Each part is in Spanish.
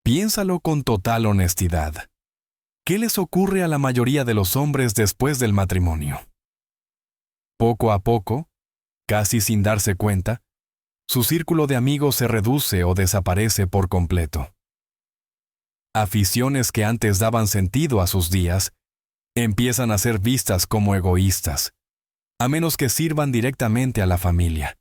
Piénsalo con total honestidad. ¿Qué les ocurre a la mayoría de los hombres después del matrimonio? Poco a poco, casi sin darse cuenta, su círculo de amigos se reduce o desaparece por completo. Aficiones que antes daban sentido a sus días empiezan a ser vistas como egoístas, a menos que sirvan directamente a la familia.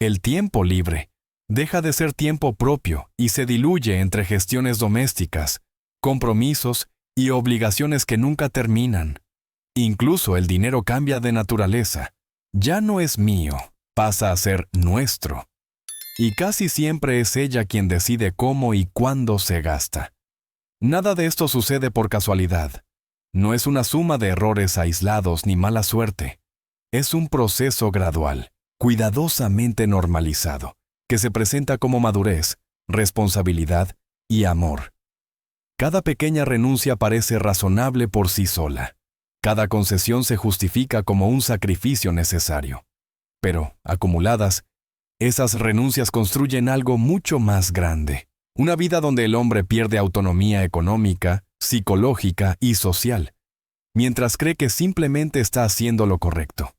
El tiempo libre deja de ser tiempo propio y se diluye entre gestiones domésticas, compromisos y obligaciones que nunca terminan. Incluso el dinero cambia de naturaleza. Ya no es mío, pasa a ser nuestro. Y casi siempre es ella quien decide cómo y cuándo se gasta. Nada de esto sucede por casualidad. No es una suma de errores aislados ni mala suerte. Es un proceso gradual, cuidadosamente normalizado, que se presenta como madurez, responsabilidad y amor. Cada pequeña renuncia parece razonable por sí sola. Cada concesión se justifica como un sacrificio necesario. Pero, acumuladas, esas renuncias construyen algo mucho más grande. Una vida donde el hombre pierde autonomía económica, psicológica y social, mientras cree que simplemente está haciendo lo correcto.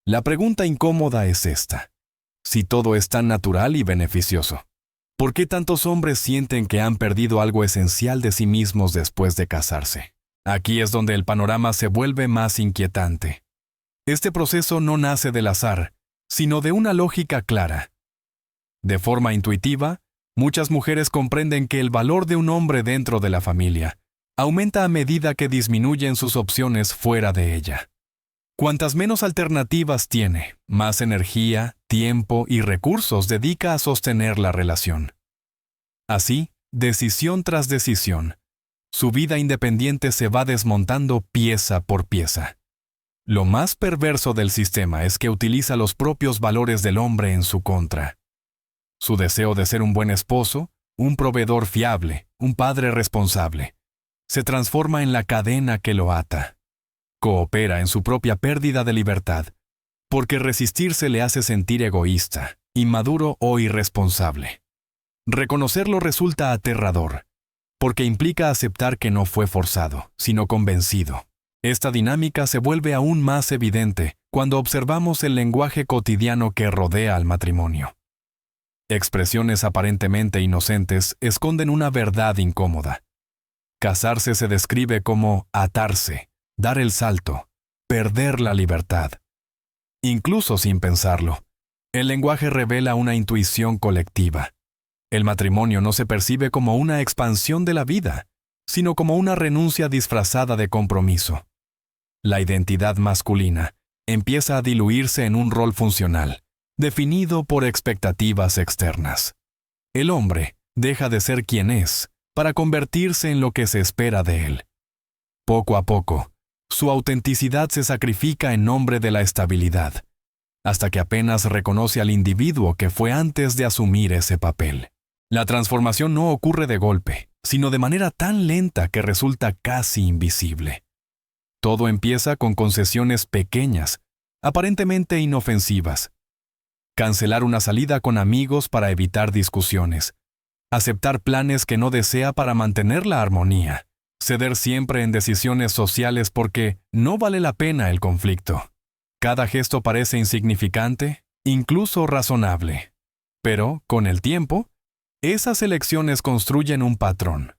La pregunta incómoda es esta: si todo es tan natural y beneficioso, ¿por qué tantos hombres sienten que han perdido algo esencial de sí mismos después de casarse? Aquí es donde el panorama se vuelve más inquietante. Este proceso no nace del azar, sino de una lógica clara. De forma intuitiva, muchas mujeres comprenden que el valor de un hombre dentro de la familia aumenta a medida que disminuyen sus opciones fuera de ella. Cuantas menos alternativas tiene, más energía, tiempo y recursos dedica a sostener la relación. Así, decisión tras decisión, su vida independiente se va desmontando pieza por pieza. Lo más perverso del sistema es que utiliza los propios valores del hombre en su contra. Su deseo de ser un buen esposo, un proveedor fiable, un padre responsable, se transforma en la cadena que lo ata. Coopera en su propia pérdida de libertad, porque resistirse le hace sentir egoísta, inmaduro o irresponsable. Reconocerlo resulta aterrador, porque implica aceptar que no fue forzado, sino convencido. Esta dinámica se vuelve aún más evidente cuando observamos el lenguaje cotidiano que rodea al matrimonio. Expresiones aparentemente inocentes esconden una verdad incómoda. Casarse se describe como atarse, dar el salto, perder la libertad. Incluso sin pensarlo, el lenguaje revela una intuición colectiva. El matrimonio no se percibe como una expansión de la vida, sino como una renuncia disfrazada de compromiso. La identidad masculina empieza a diluirse en un rol funcional, definido por expectativas externas. El hombre deja de ser quien es para convertirse en lo que se espera de él. Poco a poco, su autenticidad se sacrifica en nombre de la estabilidad, hasta que apenas reconoce al individuo que fue antes de asumir ese papel. La transformación no ocurre de golpe, sino de manera tan lenta que resulta casi invisible. Todo empieza con concesiones pequeñas, aparentemente inofensivas. Cancelar una salida con amigos para evitar discusiones. Aceptar planes que no desea para mantener la armonía. Ceder siempre en decisiones sociales porque no vale la pena el conflicto. Cada gesto parece insignificante, incluso razonable. Pero, con el tiempo, esas elecciones construyen un patrón.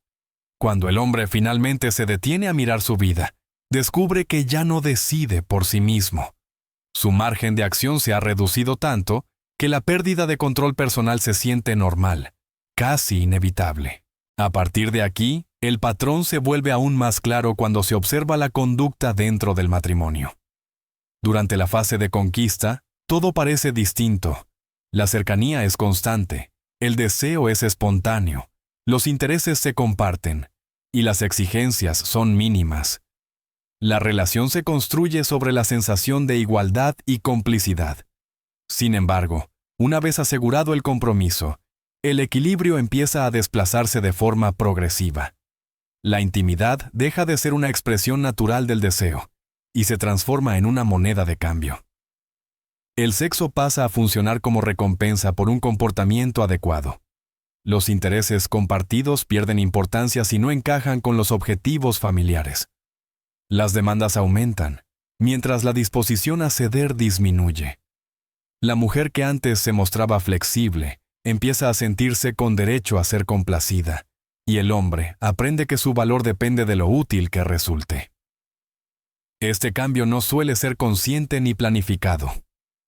Cuando el hombre finalmente se detiene a mirar su vida, descubre que ya no decide por sí mismo. Su margen de acción se ha reducido tanto que la pérdida de control personal se siente normal, casi inevitable. A partir de aquí, el patrón se vuelve aún más claro cuando se observa la conducta dentro del matrimonio. Durante la fase de conquista, todo parece distinto. La cercanía es constante, el deseo es espontáneo, los intereses se comparten, y las exigencias son mínimas. La relación se construye sobre la sensación de igualdad y complicidad. Sin embargo, una vez asegurado el compromiso, el equilibrio empieza a desplazarse de forma progresiva. La intimidad deja de ser una expresión natural del deseo y se transforma en una moneda de cambio. El sexo pasa a funcionar como recompensa por un comportamiento adecuado. Los intereses compartidos pierden importancia si no encajan con los objetivos familiares. Las demandas aumentan, mientras la disposición a ceder disminuye. La mujer que antes se mostraba flexible empieza a sentirse con derecho a ser complacida, y el hombre aprende que su valor depende de lo útil que resulte. Este cambio no suele ser consciente ni planificado.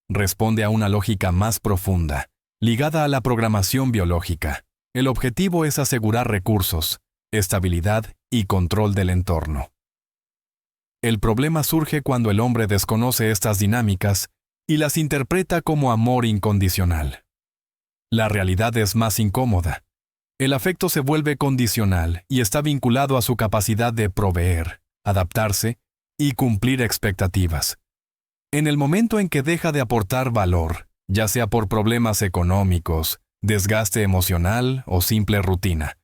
Responde a una lógica más profunda, ligada a la programación biológica. El objetivo es asegurar recursos, estabilidad y control del entorno. El problema surge cuando el hombre desconoce estas dinámicas y las interpreta como amor incondicional. La realidad es más incómoda. El afecto se vuelve condicional y está vinculado a su capacidad de proveer, adaptarse y cumplir expectativas. En el momento en que deja de aportar valor, ya sea por problemas económicos, desgaste emocional o simple rutina,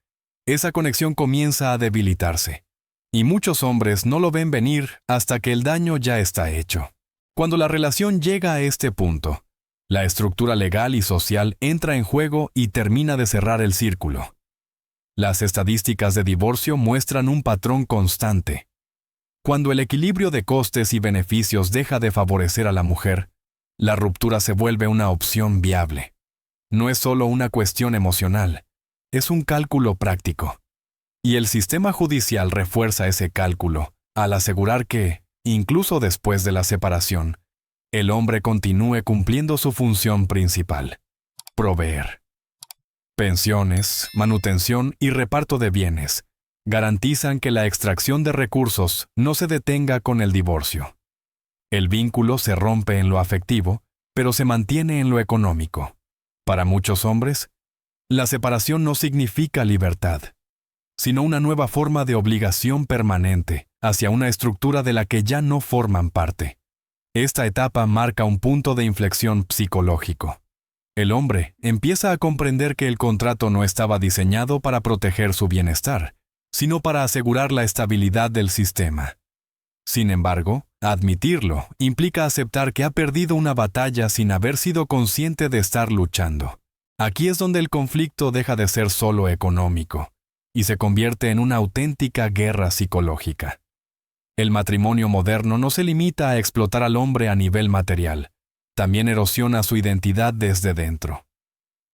esa conexión comienza a debilitarse. Y muchos hombres no lo ven venir hasta que el daño ya está hecho. Cuando la relación llega a este punto, la estructura legal y social entra en juego y termina de cerrar el círculo. Las estadísticas de divorcio muestran un patrón constante. Cuando el equilibrio de costes y beneficios deja de favorecer a la mujer, la ruptura se vuelve una opción viable. No es solo una cuestión emocional, es un cálculo práctico. Y el sistema judicial refuerza ese cálculo al asegurar que, incluso después de la separación, el hombre continúe cumpliendo su función principal: proveer. Pensiones, manutención y reparto de bienes garantizan que la extracción de recursos no se detenga con el divorcio. El vínculo se rompe en lo afectivo, pero se mantiene en lo económico. Para muchos hombres, la separación no significa libertad, sino una nueva forma de obligación permanente hacia una estructura de la que ya no forman parte. Esta etapa marca un punto de inflexión psicológico. El hombre empieza a comprender que el contrato no estaba diseñado para proteger su bienestar, sino para asegurar la estabilidad del sistema. Sin embargo, admitirlo implica aceptar que ha perdido una batalla sin haber sido consciente de estar luchando. Aquí es donde el conflicto deja de ser solo económico y se convierte en una auténtica guerra psicológica. El matrimonio moderno no se limita a explotar al hombre a nivel material, también erosiona su identidad desde dentro.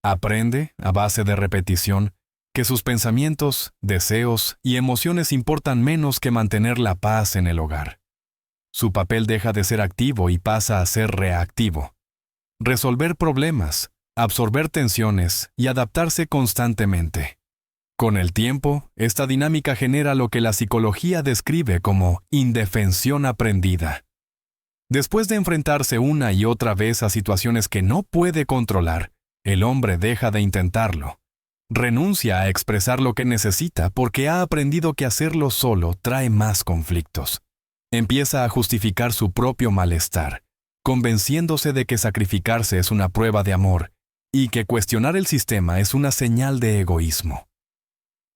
Aprende, a base de repetición, que sus pensamientos, deseos y emociones importan menos que mantener la paz en el hogar. Su papel deja de ser activo y pasa a ser reactivo. Resolver problemas, absorber tensiones y adaptarse constantemente. Con el tiempo, esta dinámica genera lo que la psicología describe como indefensión aprendida. Después de enfrentarse una y otra vez a situaciones que no puede controlar, el hombre deja de intentarlo. Renuncia a expresar lo que necesita porque ha aprendido que hacerlo solo trae más conflictos. Empieza a justificar su propio malestar, convenciéndose de que sacrificarse es una prueba de amor y que cuestionar el sistema es una señal de egoísmo.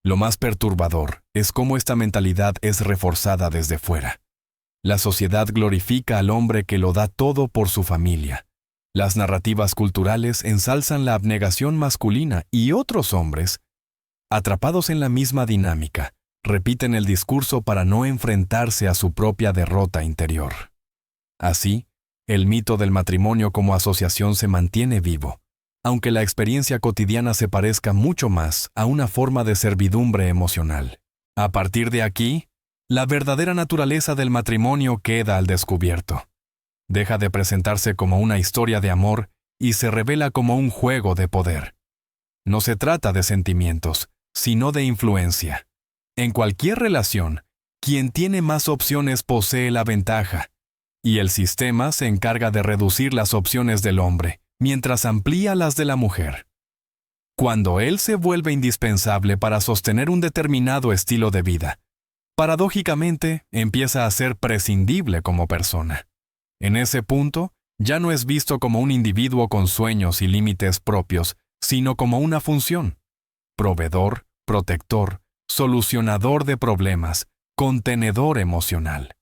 Lo más perturbador es cómo esta mentalidad es reforzada desde fuera. La sociedad glorifica al hombre que lo da todo por su familia. Las narrativas culturales ensalzan la abnegación masculina y otros hombres, atrapados en la misma dinámica, repiten el discurso para no enfrentarse a su propia derrota interior. Así, el mito del matrimonio como asociación se mantiene vivo, aunque la experiencia cotidiana se parezca mucho más a una forma de servidumbre emocional. A partir de aquí, la verdadera naturaleza del matrimonio queda al descubierto. Deja de presentarse como una historia de amor y se revela como un juego de poder. No se trata de sentimientos, sino de influencia. En cualquier relación, quien tiene más opciones posee la ventaja, y el sistema se encarga de reducir las opciones del hombre, mientras amplía las de la mujer. Cuando él se vuelve indispensable para sostener un determinado estilo de vida, paradójicamente empieza a ser prescindible como persona. En ese punto, ya no es visto como un individuo con sueños y límites propios, sino como una función: proveedor, protector, solucionador de problemas, contenedor emocional.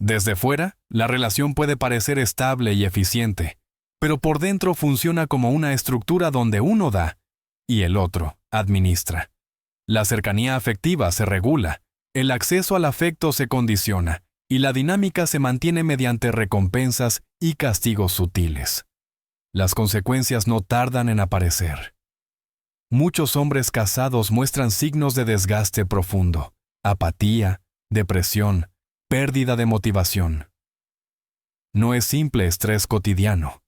Desde fuera, la relación puede parecer estable y eficiente, pero por dentro funciona como una estructura donde uno da y el otro administra. La cercanía afectiva se regula, el acceso al afecto se condiciona, y la dinámica se mantiene mediante recompensas y castigos sutiles. Las consecuencias no tardan en aparecer. Muchos hombres casados muestran signos de desgaste profundo, apatía, depresión, pérdida de motivación. No es simple estrés cotidiano.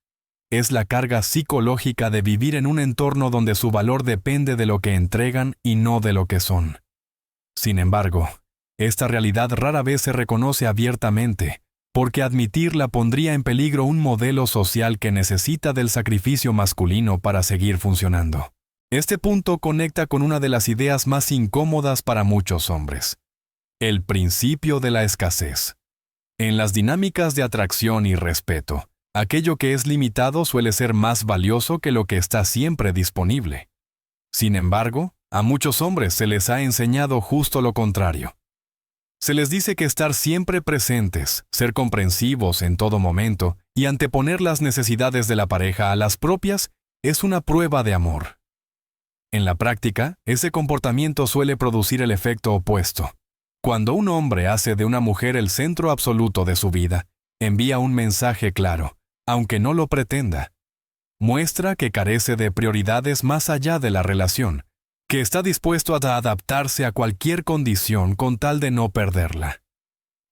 Es la carga psicológica de vivir en un entorno donde su valor depende de lo que entregan y no de lo que son. Sin embargo, esta realidad rara vez se reconoce abiertamente, porque admitirla pondría en peligro un modelo social que necesita del sacrificio masculino para seguir funcionando. Este punto conecta con una de las ideas más incómodas para muchos hombres: el principio de la escasez. En las dinámicas de atracción y respeto, aquello que es limitado suele ser más valioso que lo que está siempre disponible. Sin embargo, a muchos hombres se les ha enseñado justo lo contrario. Se les dice que estar siempre presentes, ser comprensivos en todo momento y anteponer las necesidades de la pareja a las propias es una prueba de amor. En la práctica, ese comportamiento suele producir el efecto opuesto. Cuando un hombre hace de una mujer el centro absoluto de su vida, envía un mensaje claro, aunque no lo pretenda. Muestra que carece de prioridades más allá de la relación, que está dispuesto a adaptarse a cualquier condición con tal de no perderla.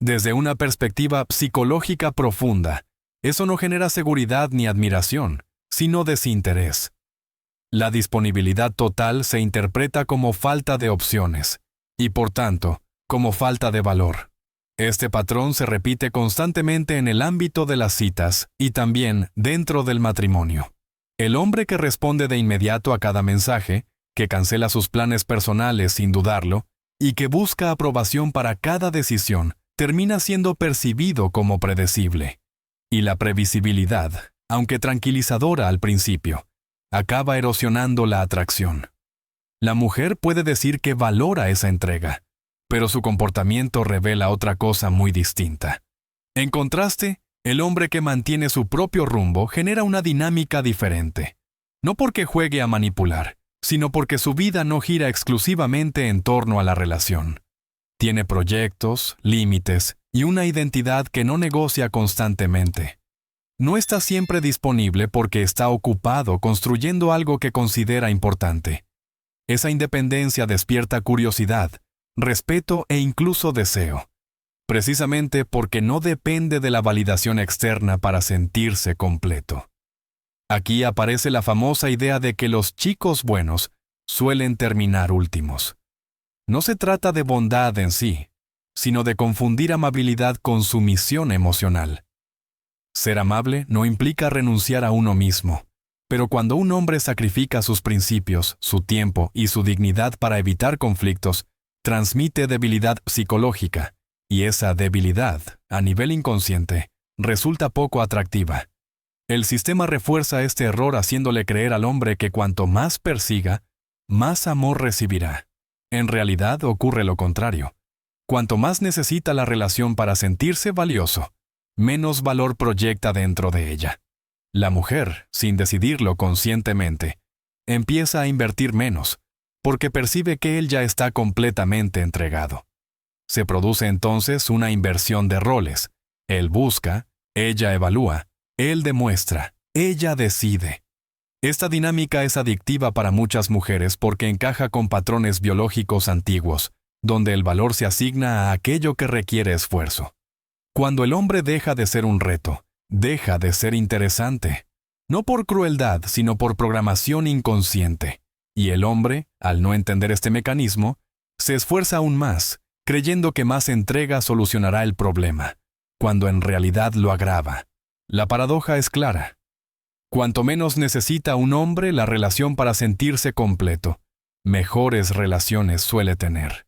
Desde una perspectiva psicológica profunda, eso no genera seguridad ni admiración, sino desinterés. La disponibilidad total se interpreta como falta de opciones, y por tanto, como falta de valor. Este patrón se repite constantemente en el ámbito de las citas y también dentro del matrimonio. El hombre que responde de inmediato a cada mensaje, que cancela sus planes personales sin dudarlo, y que busca aprobación para cada decisión, termina siendo percibido como predecible. Y la previsibilidad, aunque tranquilizadora al principio, acaba erosionando la atracción. La mujer puede decir que valora esa entrega, pero su comportamiento revela otra cosa muy distinta. En contraste, el hombre que mantiene su propio rumbo genera una dinámica diferente. No porque juegue a manipular, sino porque su vida no gira exclusivamente en torno a la relación. Tiene proyectos, límites y una identidad que no negocia constantemente. No está siempre disponible porque está ocupado construyendo algo que considera importante. Esa independencia despierta curiosidad, respeto e incluso deseo, precisamente porque no depende de la validación externa para sentirse completo. Aquí aparece la famosa idea de que los chicos buenos suelen terminar últimos. No se trata de bondad en sí, sino de confundir amabilidad con sumisión emocional. Ser amable no implica renunciar a uno mismo, pero cuando un hombre sacrifica sus principios, su tiempo y su dignidad para evitar conflictos, transmite debilidad psicológica, y esa debilidad, a nivel inconsciente, resulta poco atractiva. El sistema refuerza este error haciéndole creer al hombre que cuanto más persiga, más amor recibirá. En realidad ocurre lo contrario. Cuanto más necesita la relación para sentirse valioso, menos valor proyecta dentro de ella. La mujer, sin decidirlo conscientemente, empieza a invertir menos, porque percibe que él ya está completamente entregado. Se produce entonces una inversión de roles. Él busca, ella evalúa, él demuestra, ella decide. Esta dinámica es adictiva para muchas mujeres porque encaja con patrones biológicos antiguos, donde el valor se asigna a aquello que requiere esfuerzo. Cuando el hombre deja de ser un reto, deja de ser interesante. No por crueldad, sino por programación inconsciente. Y el hombre, al no entender este mecanismo, se esfuerza aún más, creyendo que más entrega solucionará el problema, cuando en realidad lo agrava. La paradoja es clara. Cuanto menos necesita un hombre la relación para sentirse completo, mejores relaciones suele tener.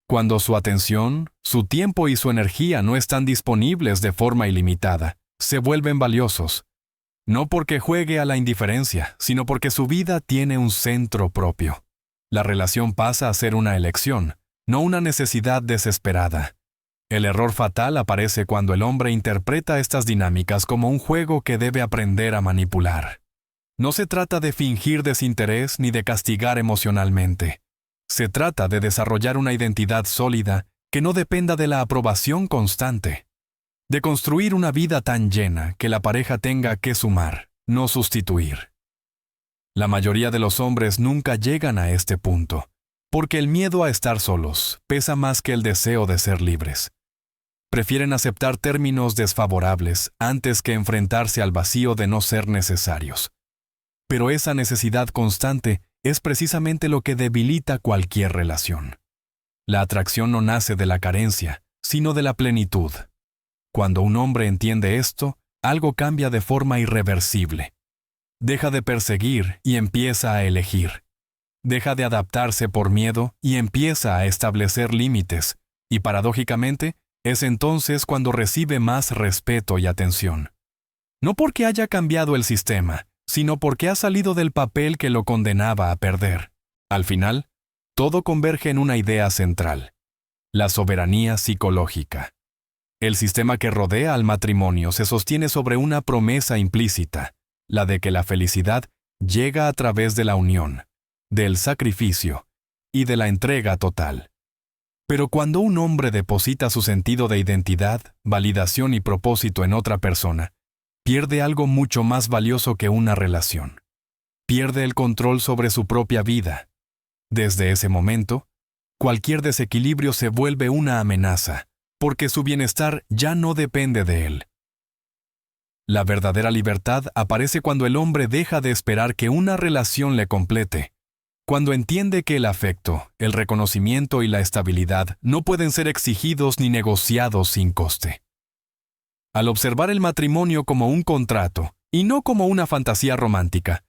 Cuando su atención, su tiempo y su energía no están disponibles de forma ilimitada, se vuelven valiosos. No porque juegue a la indiferencia, sino porque su vida tiene un centro propio. La relación pasa a ser una elección, no una necesidad desesperada. El error fatal aparece cuando el hombre interpreta estas dinámicas como un juego que debe aprender a manipular. No se trata de fingir desinterés ni de castigar emocionalmente. Se trata de desarrollar una identidad sólida que no dependa de la aprobación constante. De construir una vida tan llena que la pareja tenga que sumar, no sustituir. La mayoría de los hombres nunca llegan a este punto, porque el miedo a estar solos pesa más que el deseo de ser libres. Prefieren aceptar términos desfavorables antes que enfrentarse al vacío de no ser necesarios. Pero esa necesidad constante es precisamente lo que debilita cualquier relación. La atracción no nace de la carencia, sino de la plenitud. Cuando un hombre entiende esto, algo cambia de forma irreversible. Deja de perseguir y empieza a elegir. Deja de adaptarse por miedo y empieza a establecer límites, y paradójicamente, es entonces cuando recibe más respeto y atención. No porque haya cambiado el sistema, sino porque ha salido del papel que lo condenaba a perder. Al final, todo converge en una idea central: la soberanía psicológica. El sistema que rodea al matrimonio se sostiene sobre una promesa implícita, la de que la felicidad llega a través de la unión, del sacrificio y de la entrega total. Pero cuando un hombre deposita su sentido de identidad, validación y propósito en otra persona, pierde algo mucho más valioso que una relación. Pierde el control sobre su propia vida. Desde ese momento, cualquier desequilibrio se vuelve una amenaza, porque su bienestar ya no depende de él. La verdadera libertad aparece cuando el hombre deja de esperar que una relación le complete, cuando entiende que el afecto, el reconocimiento y la estabilidad no pueden ser exigidos ni negociados sin coste. Al observar el matrimonio como un contrato y no como una fantasía romántica,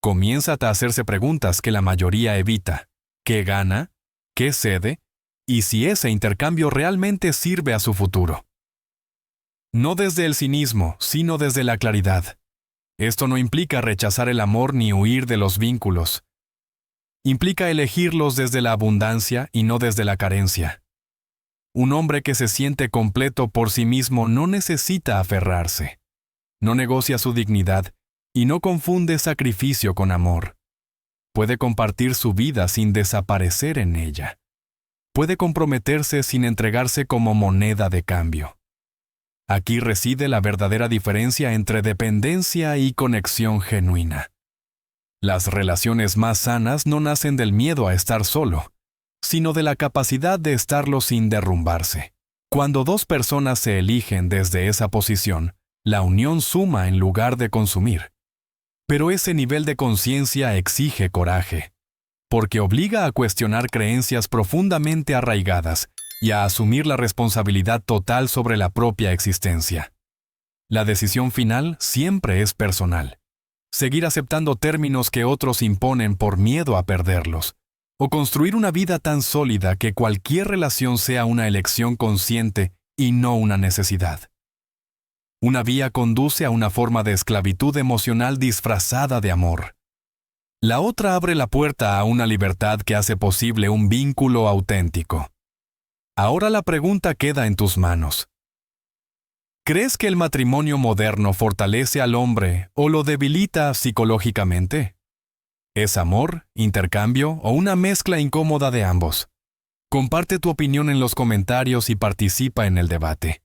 comienza a hacerse preguntas que la mayoría evita: ¿qué gana? ¿Qué cede? Y si ese intercambio realmente sirve a su futuro. No desde el cinismo, sino desde la claridad. Esto no implica rechazar el amor ni huir de los vínculos. Implica elegirlos desde la abundancia y no desde la carencia. Un hombre que se siente completo por sí mismo no necesita aferrarse. No negocia su dignidad y no confunde sacrificio con amor. Puede compartir su vida sin desaparecer en ella. Puede comprometerse sin entregarse como moneda de cambio. Aquí reside la verdadera diferencia entre dependencia y conexión genuina. Las relaciones más sanas no nacen del miedo a estar solo, sino de la capacidad de estarlo sin derrumbarse. Cuando dos personas se eligen desde esa posición, la unión suma en lugar de consumir. Pero ese nivel de conciencia exige coraje, porque obliga a cuestionar creencias profundamente arraigadas y a asumir la responsabilidad total sobre la propia existencia. La decisión final siempre es personal. Seguir aceptando términos que otros imponen por miedo a perderlos, o construir una vida tan sólida que cualquier relación sea una elección consciente y no una necesidad. Una vía conduce a una forma de esclavitud emocional disfrazada de amor. La otra abre la puerta a una libertad que hace posible un vínculo auténtico. Ahora la pregunta queda en tus manos. ¿Crees que el matrimonio moderno fortalece al hombre o lo debilita psicológicamente? ¿Es amor, intercambio o una mezcla incómoda de ambos? Comparte tu opinión en los comentarios y participa en el debate.